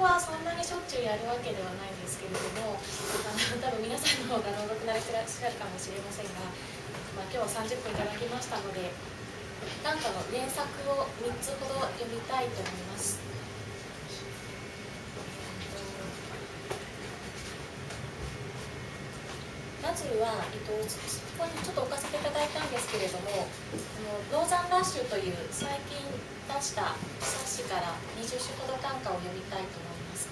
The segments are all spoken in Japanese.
はそんなにしょっちゅうやるわけではないんですけれども、多分皆さんの方が朗読慣れてらっしゃるかもしれませんが、今日は30分いただきましたので、短歌の連作を3つほど読みたいと思います。まずは、ここにちょっと置かせていただいたんですけれども、ノーザンラッシュという最近出した冊子から20首ほど短歌を読みたいと思います。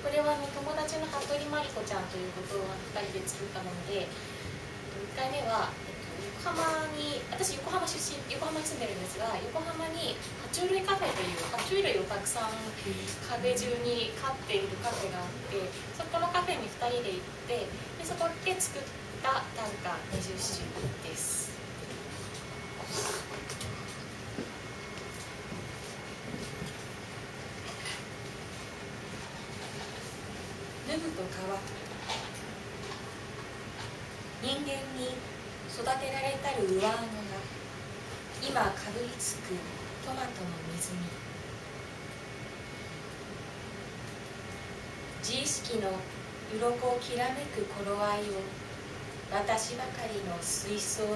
これは友達の服部真理子ちゃんということを2人で作ったもので、1回目は、私横浜出身、横浜に住んでるんですが、横浜に爬虫類カフェという爬虫類をたくさん壁中に飼っているカフェがあって、そこのカフェに2人で行って、でそこで作った短歌20首です。脱ぐと川、人間に育てられたる上顎が今かぶりつくトマトの水に、自意識の鱗きらめく頃合いを私ばかりの水槽に浮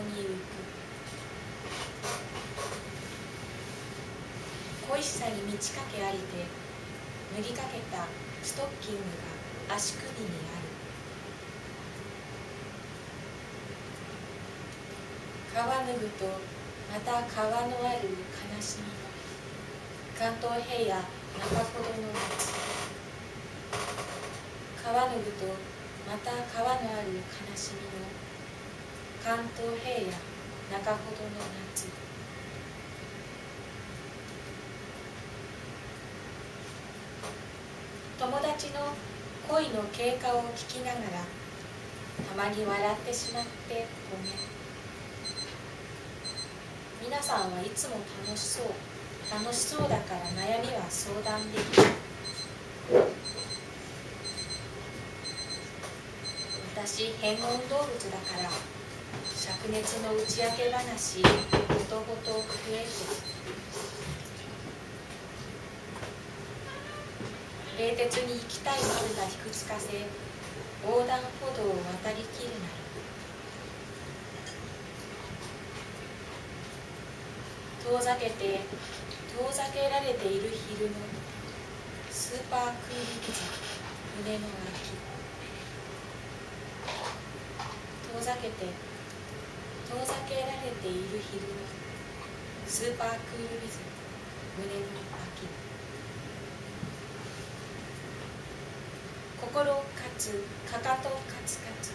く、恋しさに満ち欠けありて脱ぎかけたストッキングが足首にある。皮脱ぐとまた皮のある悲しみの関東平野中ほどの夏、皮脱ぐとまた皮のある悲しみの関東平野中ほどの夏、友達の恋の経過を聞きながらたまに笑ってしまってごめん。皆さんはいつも楽しそうだから悩みは相談できる。私変温動物だから灼熱の打ち明け話ほとほと増えてる。冷徹に行きたい丸がひくつかせ横断歩道を渡りきるなり、遠ざけられている昼のスーパークールビズ胸の脇、遠ざけられている昼のスーパークールビズ胸の脇、心かつかかとカツカツ、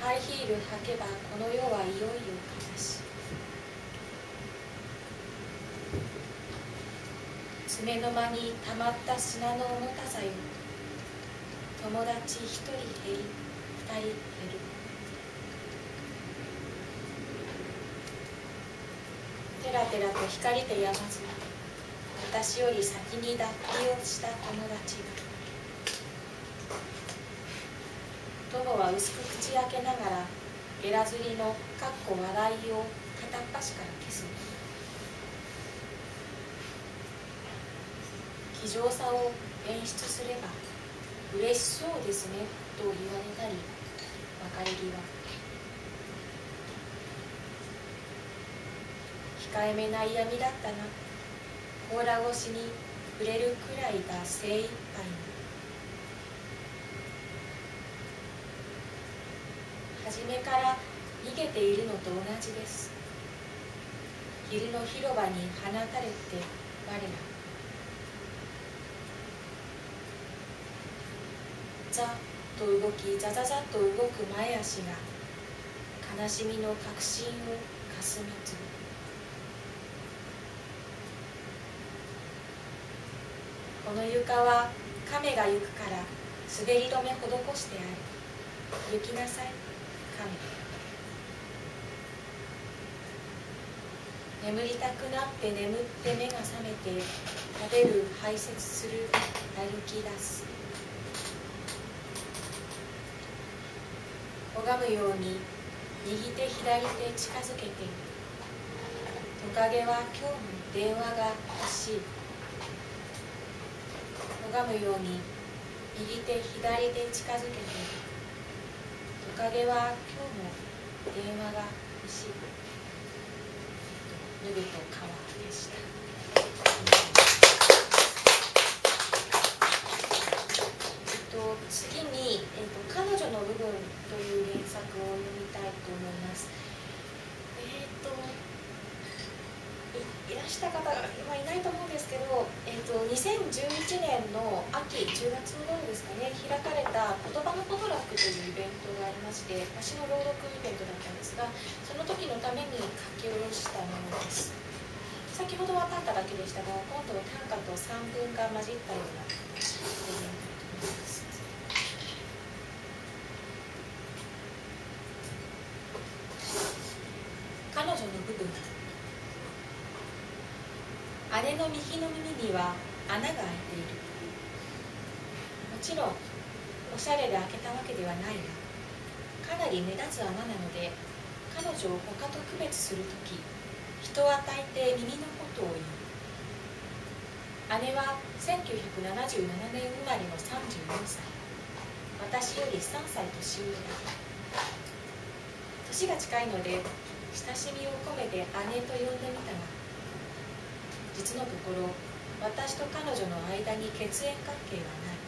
ハイヒール履けばこの世はいよいよ悲しい。爪の間にたまった砂の重たさよ、友達一人減り二人減る。てらてらと光でやまず私より先に脱皮をした友達が、友は薄く口開けながらゲラ釣りのかっこ笑いを片っ端から消す。気丈さを演出すれば嬉しそうですねと言われたり、別れ際控えめな嫌味だったな、甲羅越しに触れるくらいが精一杯に。初めから逃げているのと同じです。昼の広場に放たれて我ら、ザッと動きザザザッと動く前足が悲しみの確信をかすめつぶ。この床は亀が行くから滑り止め施してある。行きなさい亀。眠りたくなって眠って目が覚めて食べる排泄する歩き出す。拝むように右手左手近づけて、トカゲは今日の電話が欲しい。拝拝むように右手左手近づけて、トカゲは今日も電話が欲しい。ヌルと川でした。次に、彼女の部分という原作を読みたいと思います。いらした方が今いないと思うんですけど、2011年の秋10月頃ですかね、開かれた言葉のポトラックというイベントがありまして、詩の朗読イベントだったんですが、その時のために書き下ろしたものです。先ほどは短歌だけでしたが、今度は短歌と散文が混じったような形で読みたいと思います。彼女の部分。姉の右の耳には穴が開いている。もちろんおしゃれで開けたわけではないが、かなり目立つ穴なので、彼女を他と区別するとき、人は大抵耳のことを言う。姉は1977年生まれの34歳。私より3歳年上だ。年が近いので親しみを込めて姉と呼んでみたが、実のところ私と彼女の間に血縁関係はない。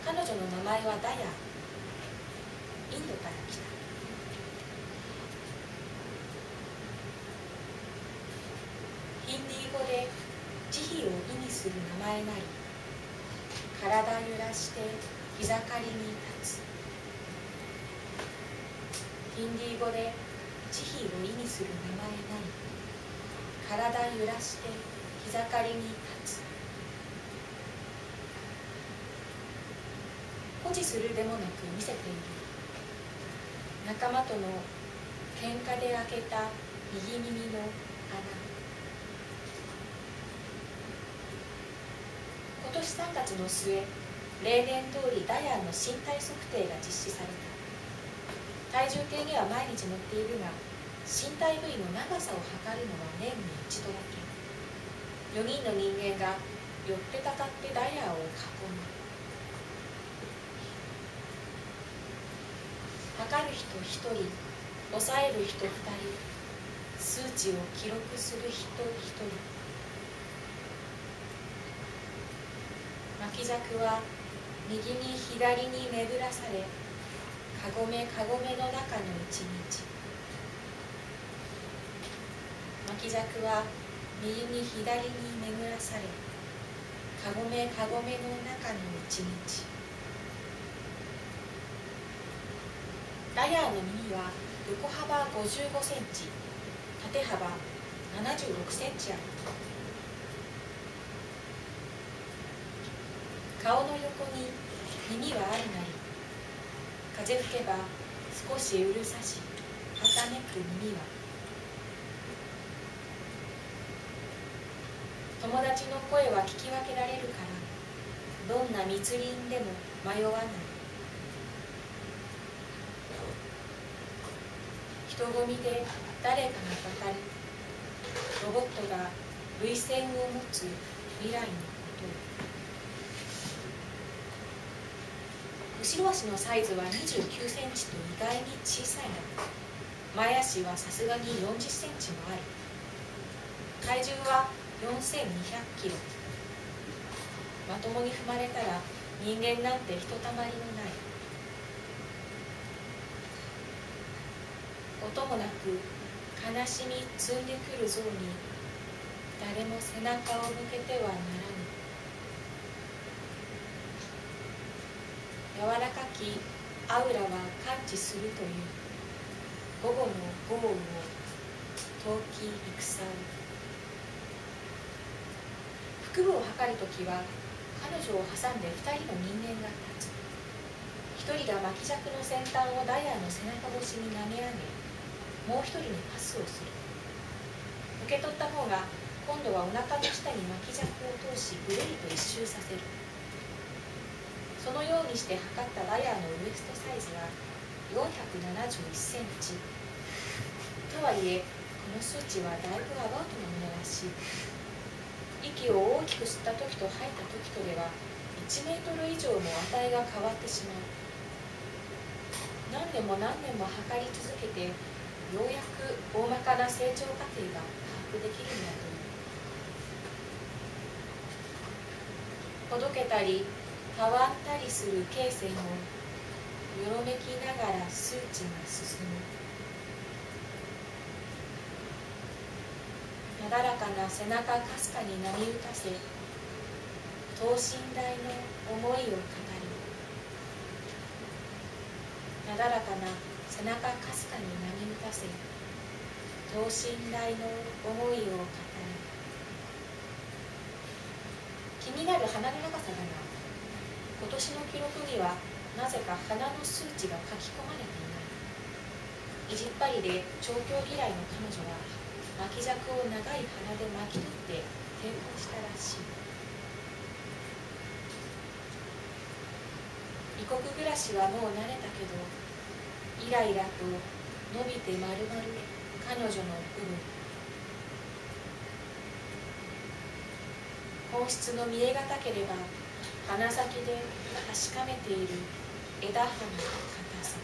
彼女の名前はダヤ。インドから来た。ヒンディー語で慈悲を意味する名前なり、体揺らして膝刈りに立つ。ヒンディー語で慈悲を意味する名前なり、体揺らして膝刈りに立つ。誇示するでもなく見せている。仲間との喧嘩で開けた右耳の穴。今年3月の末、例年通りダヤンの身体測定が実施された。体重計には毎日乗っているが、身体部位の長さを測るのは年に一度だけ。4人の人間が寄ってたかってダヤを囲む。測る人1人、抑える人2人、数値を記録する人1人。巻き尺は右に左に巡らされ、かごめかごめの中の一日。巻き尺は右に左に巡らされ、かごめかごめの中の一日。ダヤーの耳は横幅55センチ、縦幅76センチある。顔の横に耳はあるなり、風吹けば少しうるさし、はためく耳は。友達の声は聞き分けられるから、どんな密林でも迷わない。人混みで誰かが語る。ロボットが涙腺を持つ未来のことを。後ろ足のサイズは29センチと意外に小さいが、前足はさすがに40センチもある。体重は4200キロ。まともに踏まれたら人間なんてひとたまりもない。音もなく悲しみ積んでくる像に誰も背中を向けてはならぬ。柔らかきアウラは感知するという。午後の豪雨を遠き戦を。腹部を測るときは彼女を挟んで2人の人間が立つ。1人が巻き尺の先端をダイヤの背中越しに舐め上げ、もう1人にパスをする。受け取った方が今度はお腹の下に巻き尺を通しぐるりと一周させる。そのようにして測ったダヤのウエストサイズは471センチ。とはいえこの数値はだいぶアバウトなものらしい。息を大きく吸った時と吐いた時とでは1メートル以上も値が変わってしまう。何年も何年も測り続けてようやく大まかな成長過程が把握できるのだという。ほどけたり変わったりする経線をよろめきながら数値が進む。なだらかな背中かすかに波打たせ等身大の思いを語る。なだらかな背中かすかに波打たせ等身大の思いを語る。気になる鼻の長さだが、今年の記録にはなぜか鼻の数値が書き込まれていない。意地っ張りで調教嫌いの彼女は巻き尺を長い鼻で巻き取って抵抗したらしい。異国暮らしはもう慣れたけど、イライラと伸びて丸々彼女の部分。本質の見えがたければ鼻先で確かめている枝葉の硬さ。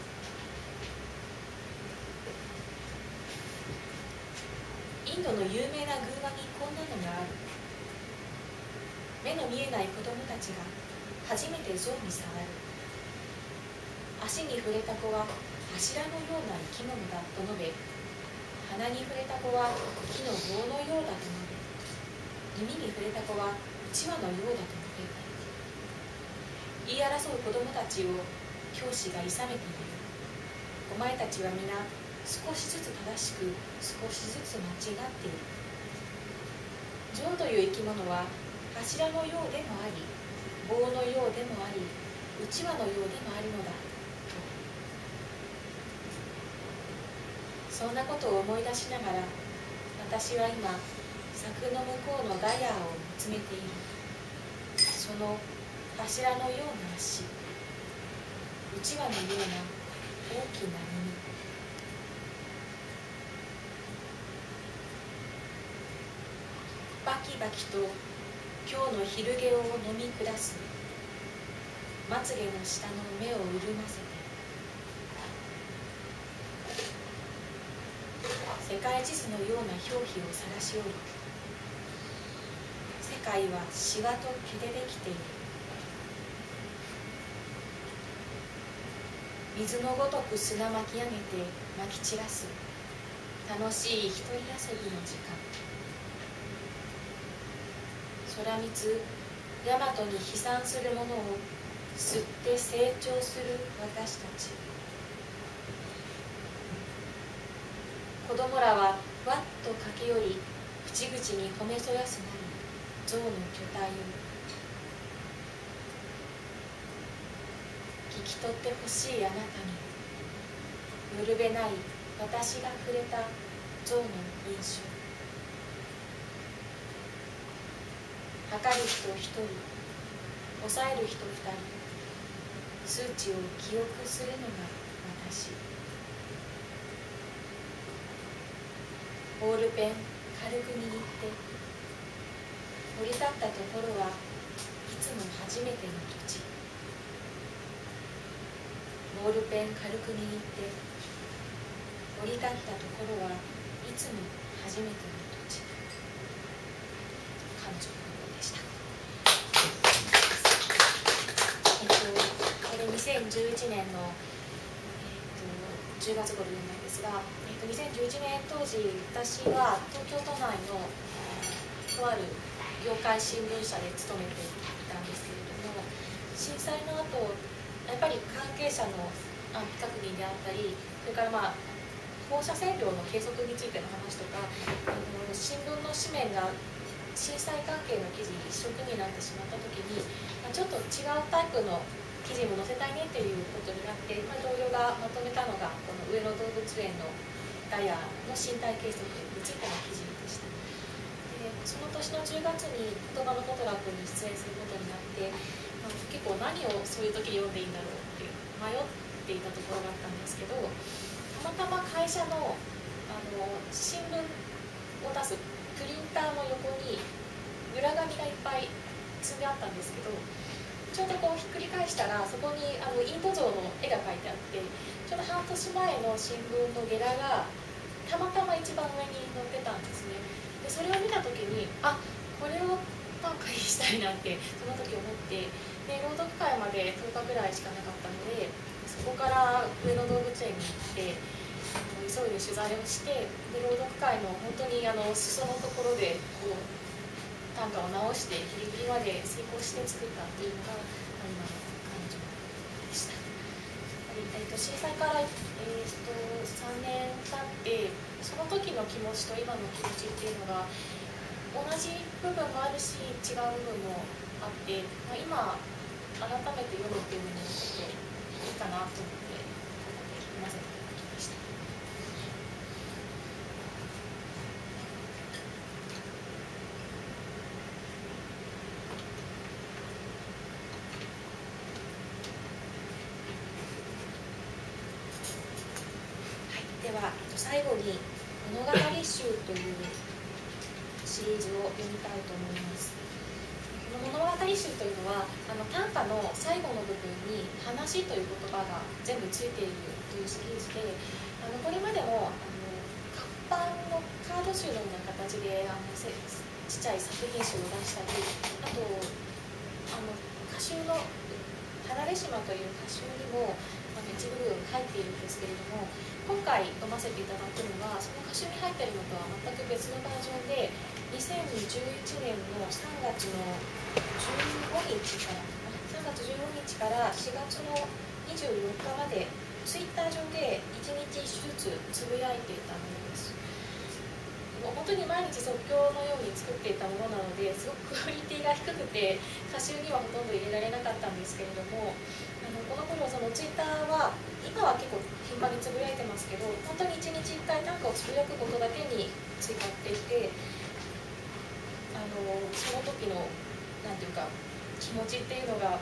インドの有名な寓話にこんなのがある。目の見えない子供たちが初めて象に触る。足に触れた子は柱のような生き物だと述べ、鼻に触れた子は木の棒のようだと述べ、耳に触れた子はうちわのようだと述べる。言い争う子供たちを教師がいさめている。お前たちは皆少しずつ正しく少しずつ間違っている。象という生き物は柱のようでもあり、棒のようでもあり、うちわのようでもあるのだ。そんなことを思い出しながら、私は今柵の向こうのダヤーを見つめている。その柱のような足、うちわのような大きな耳。バキバキと今日の昼毛を飲み下す。まつげの下の目を潤ませて。世界地図のような表皮を晒しおり、世界はシワと毛でできている。水のごとく砂巻き上げてまき散らす楽しい一人遊びの時間。空光大和に飛散するものを吸って成長する私たち。子供らはわっと駆け寄り、口々に褒めそやすなり象の巨体を。聞き取ってほしいあなたに、よるべない私が触れた象の印象。測る人一人、抑える人二人、数値を記憶するのが私。ボールペン軽く握って、降り立ったところはいつも初めての土地。ボールペン軽く握って降り立ったところはいつも初めての土地。彼女のことでした。これ2011年の、10月頃なんですが、2011年当時、私は東京都内のとある業界新聞社で勤めていたんですけれども、震災の後やっぱり関係者の安否確認であったり、それから放射線量の計測についての話とか、新聞の紙面が震災関係の記事一色になってしまった時に、ちょっと違うタイプの記事も載せたいねっていうことになって、同僚がまとめたのがこの上野動物園のダヤの身体計測についての記事でした。でその年の10月に言葉のフォトラップに出演することになって、結構何をそういう時に読んでいいんだろうって迷っていたところがあったんですけど、たまたま会社の新聞を出すプリンターの横に裏紙がいっぱい積んであったんですけど、ちょうどこうひっくり返したらそこにインド像の絵が描いてあって、ちょうど半年前の新聞のゲラがたまたま一番上に載ってたんですね。でそれを見た時に、あ、これを短歌にしたいなってその時思って、で朗読会まで10日ぐらいしかなかったので、そこから上野動物園に行って急いで取材をして、で朗読会の本当に裾のところでこう短歌を直してギリギリまで成功して作ったっていうのが今の感情でした。震災から、3年経ってその時の気持ちと今の気持ちっていうのが同じ部分もあるし違う部分もあって、今改めて読むっていうのもちょっといいかなと思って読ませていただきました。では最後に「物語集」というシリーズを読みたいと思います。この物語集というのは短歌の最後の部分に「話」という言葉が全部ついているというシリーズで、これまでも活版のカード集のような形でちっちゃい作品集を出したり、あと歌集の「離れ島」という歌集にも一部分入っているんですけれども、今回読ませていただくのはその歌集に入っているのとは全く別のバージョンで、2011年の3月の15日から4月の24日までツイッター上で1日1ずつつぶやいていたものです。もう本当に毎日即興のように作っていたものなので、すごくクオリティが低くて歌集にはほとんど入れられなかったんですけれども、この頃そのツイッターは今は結構頻繁につぶやいてますけど、本当に1日1回短歌をつぶやくことだけに使っていて、その時のなんていうか気持ちっていうのが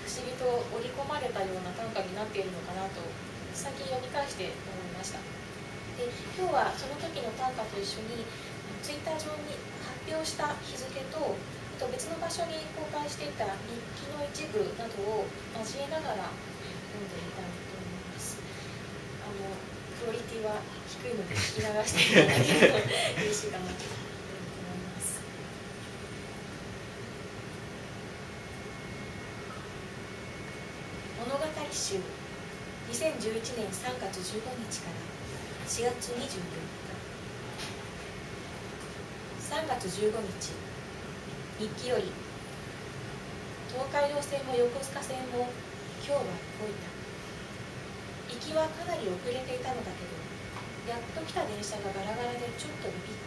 不思議と織り込まれたような短歌になっているのかなと最近読み返して思いました。で今日はその時の短歌と一緒にツイッター上に発表した日付と、あと別の場所に公開していた日記の一部などを交えながら読んでみたいと思います。クオリティは低いので聞き流していただけると嬉しいかなと思います。物語集2011年3月15日から4月24日。3月15日、日記より東海道線も横須賀線も今日は動いた。行きはかなり遅れていたのだけど、やっと来た電車がガラガラでちょっとビビっ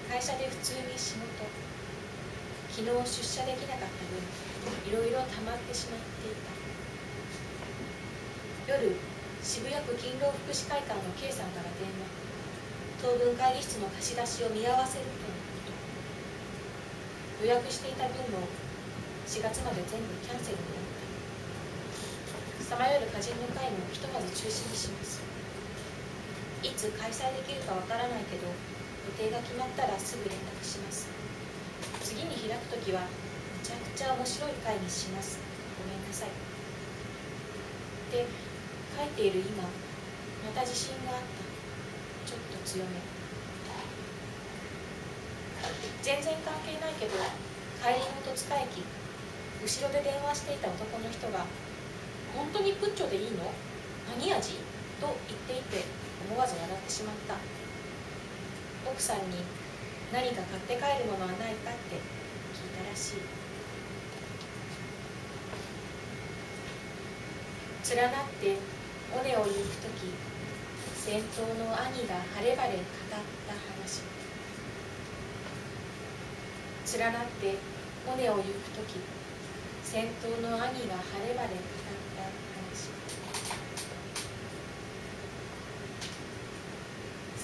た。会社で普通に仕事、昨日出社できなかった分いろいろ溜まってしまっていた。夜、渋谷区勤労福祉会館の K さんから電話。当分会議室の貸し出しを見合わせるとのこと。予約していた分も4月まで全部キャンセルになった。さまよる歌人の会もひとまず中止にします。いつ開催できるかわからないけど、予定が決まったらすぐ連絡します。次に開くときはめちゃくちゃ面白い会にします。ごめんなさい。で、書いている今、また地震があった。ちょっと強め。全然関係ないけど、帰りの戸塚駅、後ろで電話していた男の人が「本当にプッチョでいいの？何味？」と言っていて思わず笑ってしまった。奥さんに何か買って帰るものはないかって聞いたらしい。連なって尾根を行くとき、先頭の兄が晴れ晴れ語った話。連なって尾根を行くとき、先頭の兄が晴れ晴れ語った話。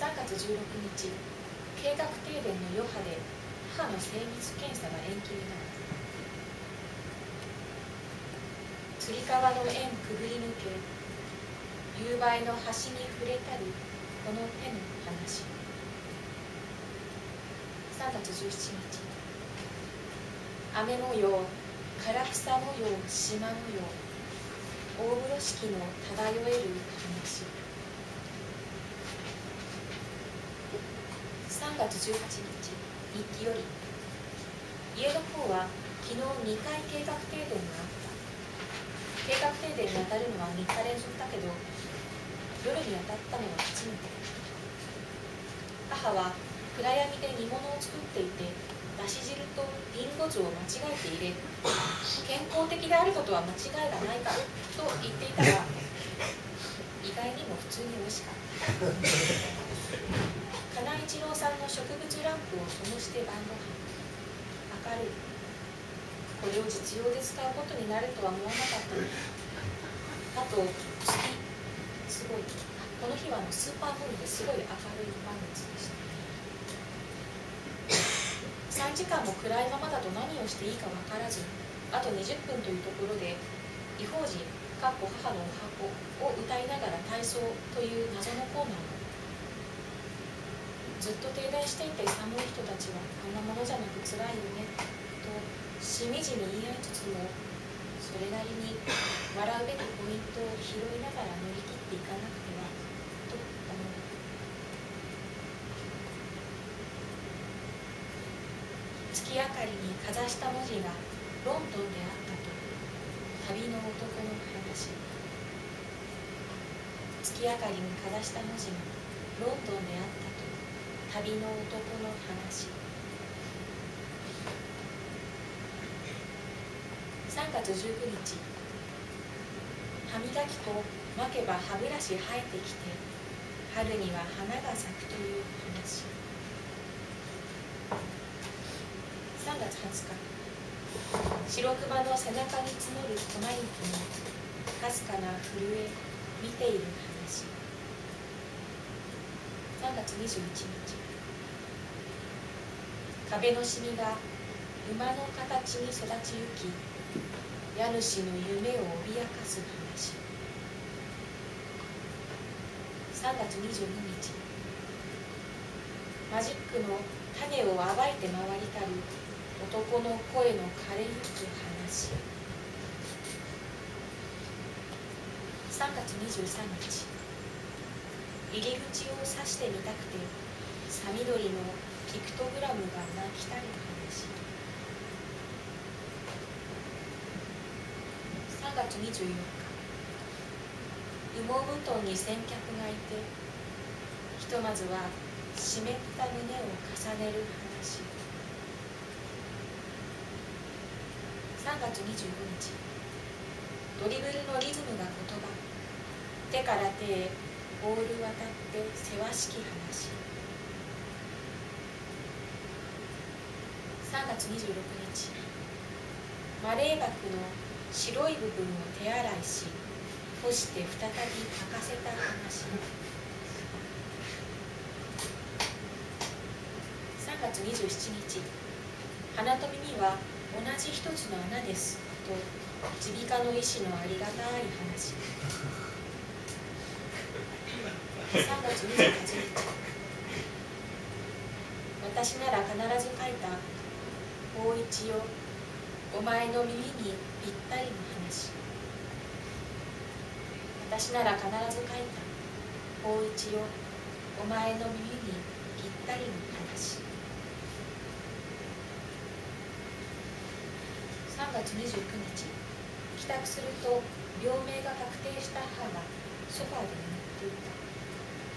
3月16日、計画停電の余波で母の精密検査が延期になる。つり革の縁くぐり抜け、夕映の端に触れたるこの手の話。3月17日、雨模様、唐草模様、縞模様、大風呂敷の漂える話。3月18日、日記より、家の方は昨日2回計画停電があった。計画停電に当たるのは3日連続だけど、夜に当たったのは初めて。母は暗闇で煮物を作っていて、だし汁とリンゴ酢を間違えて入れ、健康的であることは間違いがないからと言っていたが、意外にも普通に美味しかった。金井一郎さんの植物ランプを灯して晩ご飯。明るい。これを実用で使うことになるとは思わなかったの。あと月、すごい。この日はスーパームーンですごい明るい満月でした。3時間も暗いままだと何をしていいか分からず、あと20分というところで異邦人母のお箱を歌いながら体操という謎のコーナーを。ずっと停電していて寒い人たちはこんなものじゃなく辛いよねとしみじみ言い合いつつも、それなりに笑うべきポイントを拾いながら乗り切っていかなくてはと思う。月明かりにかざした文字がロンドンであったと、旅の男の話。月明かりにかざした文字がロンドンであったと、旅の男の話。3月19日、歯磨き粉巻けば歯ブラシ生えてきて、春には花が咲くという話。3月20日、白熊の背中に募る粉雪のかすかな震え見ている話。3月21日、壁のシミが馬の形に育ちゆき、家主の夢を脅かす話。3月22日、マジックの種を暴いて回りたる男の声の枯れゆく話。3月23日、入り口を指してみたくてさみどりのピクトグラムが泣きたる話。3月24日、羽毛布団に先客がいて、ひとまずは湿った胸を重ねる話。3月25日、ドリブルのリズムが言葉、手から手へボール渡ってせわしき話。3月26日、マレーバクの白い部分を手洗いし、干して再び履かせた話。3月27日、鼻と耳は同じ一つの穴ですと耳鼻科の医師のありがたい話。3月28日、私なら必ず書いた法一よ、お前の耳にぴったりの話。私なら必ず書いた法一よ、お前の耳にぴったりの話。3月29日、帰宅すると病名が確定した母がソファーで眠っていた。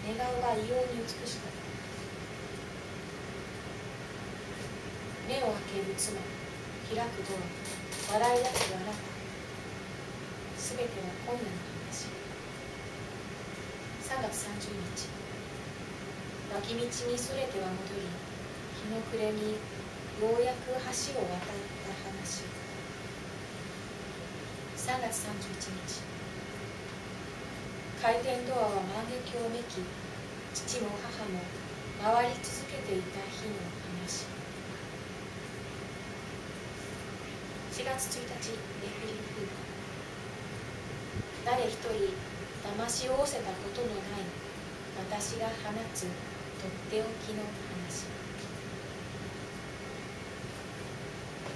寝顔が異様に美しかった。目を開ける妻、開くドア、笑い出すあなた。すべては今夜の話。3月30日、脇道にそれては戻り、日の暮れにようやく橋を渡った話。3月31日、回転ドアは万華鏡めき、父も母も回り続けていた日の話。4月1日、レフリー風花。誰一人騙しおおせたことのない私が放つとっておきの話。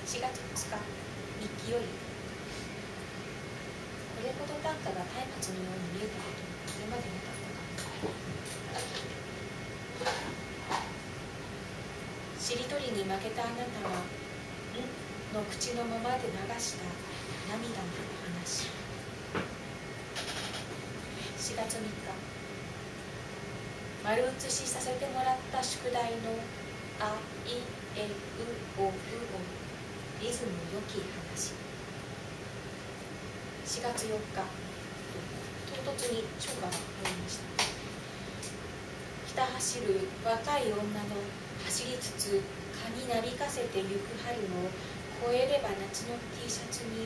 4月2日、日記より。これほど短歌が松明のように見えたことこれまでなかったか。しりとりに負けたあなたは「ん」の口のままで流した涙の話。4月3日、丸写しさせてもらった宿題の「あいえうおうお」リズム良き話。4月4日、唐突に書が入りました。ひた走る若い女の走りつつ蚊になびかせてゆく春を越えれば夏の T シャツに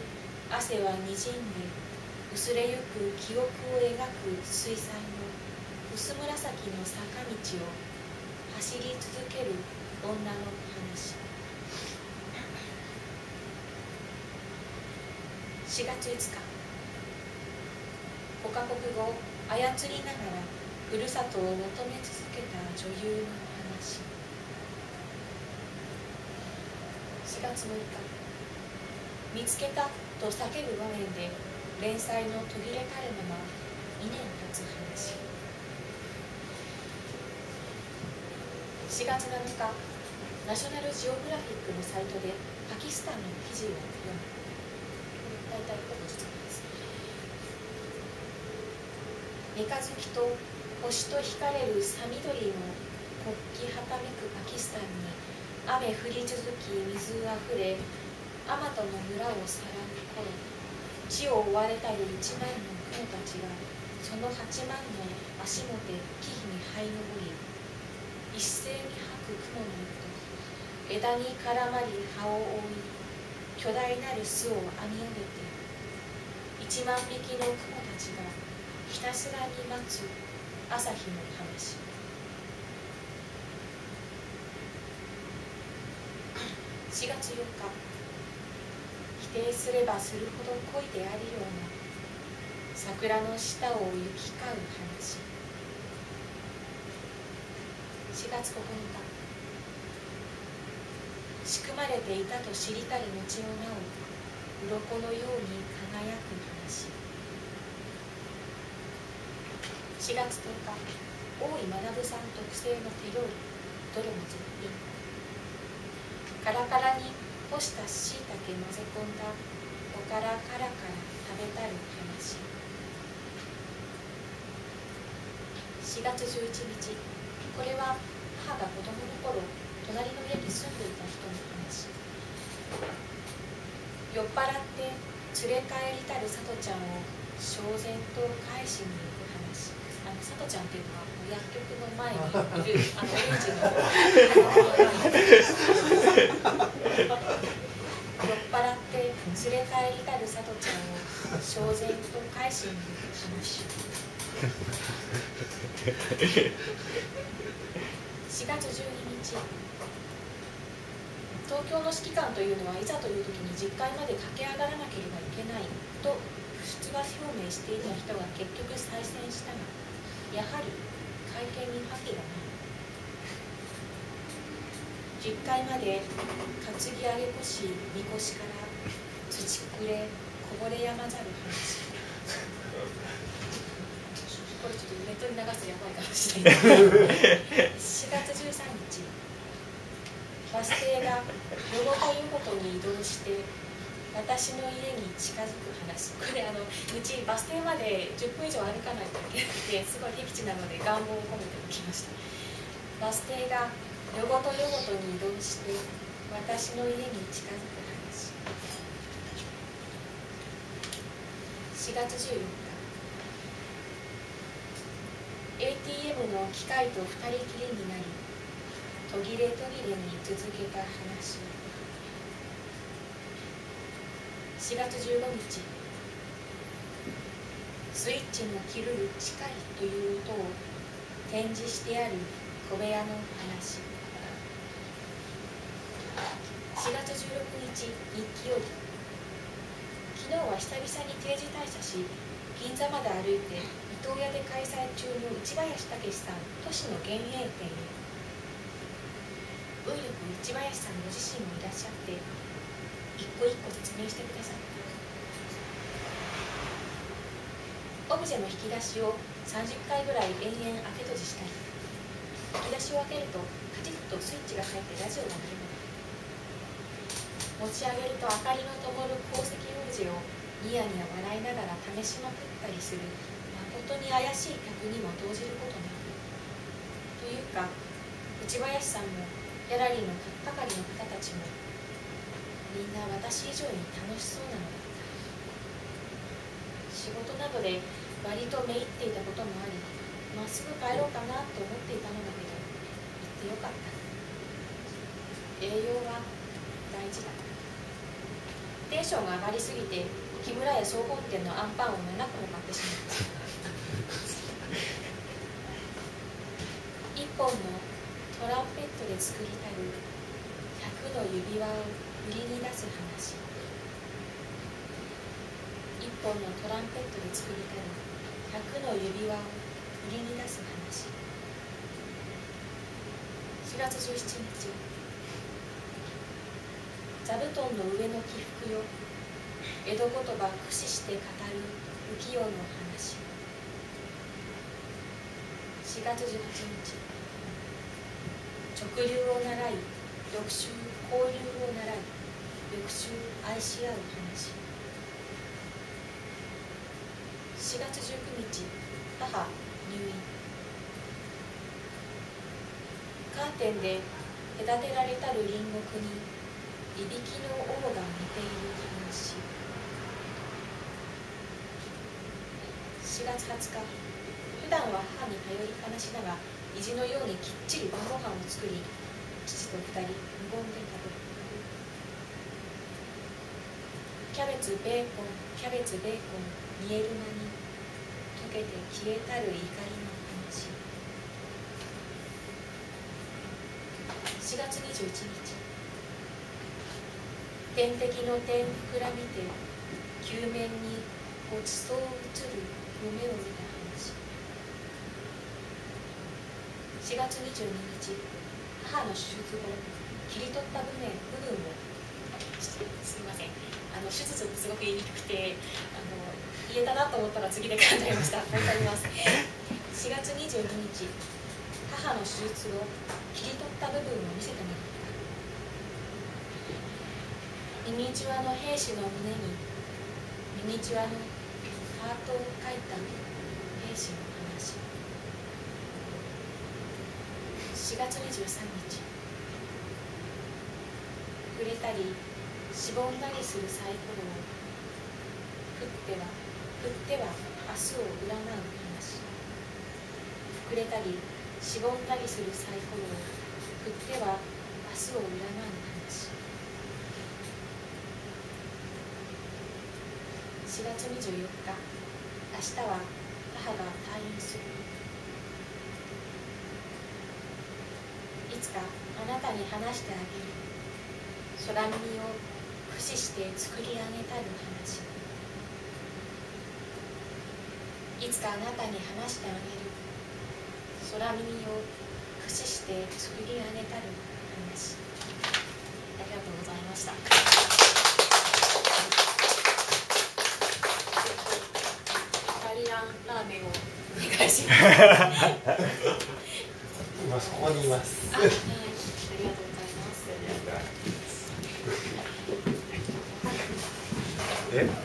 汗はにじんで薄れゆく記憶を描く水彩の薄紫の坂道を走り続ける女の話。4月5日、5カ国語を操りながらふるさとを求め続けた女優の話。4月6日、見つけたと叫ぶ場面で連載の途切れたるまま2年経つ話。4月7日、ナショナルジオグラフィックのサイトでパキスタンの記事を読む。大体ほぼ実話です。三日月と星と光れるさ緑の国旗はためくパキスタンに雨降り続き水あふれアマトの村をさらう頃、地を追われたる1万の雲たちがその8万の足元で木々に這い上り、一斉に吐く雲の糸、枝に絡まり葉を覆い、巨大なる巣を編み上げて1万匹の雲たちがひたすらに待つ朝日の話。4月4日、否定すればするほど恋であるような桜の下を行き交う話。4月9日、仕組まれていたと知りたる後のなお鱗のように輝く話。4月10日、大井学さん特製の手料理、どれも絶品。カラカラに干したしいたけ混ぜ込んだおからカラカラ食べたる話。4月11日、これは母が子供の頃隣の家に住んでいた人の話。酔っ払って連れ帰りたるさとちゃんを焦然と返しに行く話。さとちゃんっていうのは薬局の前にいるオレンジの酔っ払って連れ帰りたるさとちゃんを焦然と返しに行く話。4月12日、東京の指揮官というのはいざという時に10階まで駆け上がらなければいけないと出馬表明していた人が結局再選したが、やはり会見に覇気がない。10階まで担ぎ上げ腰みこしから土くれこぼれ山ざる話。これちょっとネットに流すとやばいかもしれない。4月13日、バス停が夜ごと夜ごとに移動して私の家に近づく話。これうちバス停まで10分以上歩かないといけなくて、すごい僻地なので願望を込めておきました。バス停が夜ごと夜ごとに移動して私の家に近づく話。4月14日、ATM の機械と2人きりになり途切れ途切れに続けた話。4月15日、スイッチの切る近いという音を展示してある小部屋の話。4月16日、日記より。昨日は久々に定時退社し、銀座まで歩いて伊東屋で開催中の内林武さん都市の幻影展へ。運よく内林さんご自身もいらっしゃって、個一個説明してください。オブジェの引き出しを30回ぐらい延々開け閉じしたり、引き出しを開けるとカチッとスイッチが入ってラジオが鳴るのだ。持ち上げると明かりの灯る鉱石オブジェをニヤニヤ笑いながら試しまくったりする誠に怪しい客にも動じることなく、というか内林さんもギャラリーの係の方たちもみんな私以上に楽しそうなのだった。仕事などで割とめいっていたこともあり、まっすぐ帰ろうかなと思っていたのだけど、行ってよかった。栄養は大事だ。テンションが上がりすぎて木村屋総本店のアンパンを7個も買ってしまった。一本のトランペットで作りたる100の指輪を売りに出す話。一本のトランペットで作りたる100の指輪を売りに出す話。4月17日、座布団の上の起伏よ、江戸言葉駆使して語る浮世の話。4月18日、直流を習い、翌週交流を習い、翌週愛し合う話。4月19日、母入院。カーテンで隔てられたる隣国にいびきの王が寝ている話。4月20日、普段は母に頼りっぱなしだが、意地のようにきっちり晩ご飯を作り、父と2人無言で食べる。キャベツベーコン、キャベツベーコン、煮える間に溶けて消えたる怒りの話。4月21日、天敵の点膨らみて球面にごちそう映る夢を見た話。4月22日、母の手術後、切り取った部分をすみません、手術ってすごく言いにくくて言えたなと思ったら次で噛んじゃいました。申し上げます。4月22日、母の手術後、切り取った部分を見せてもらった。ミニチュアの兵士の胸にミニチュアのハートを描いた兵士の話。4月23日、触れたりしぼんだりするサイコロを振っては明日を占う話。触れたりしぼんだりするサイコロを振っては明日を占う話。4月24日、明日は母が退院する。いつかあなたに話してあげる。空耳を駆使して作り上げたる話。いつかあなたに話してあげる。空耳を駆使して作り上げたる話。ありがとうございました。イタリアンラーメンをお願いします。今そこにいます。はい、ありがとうございます。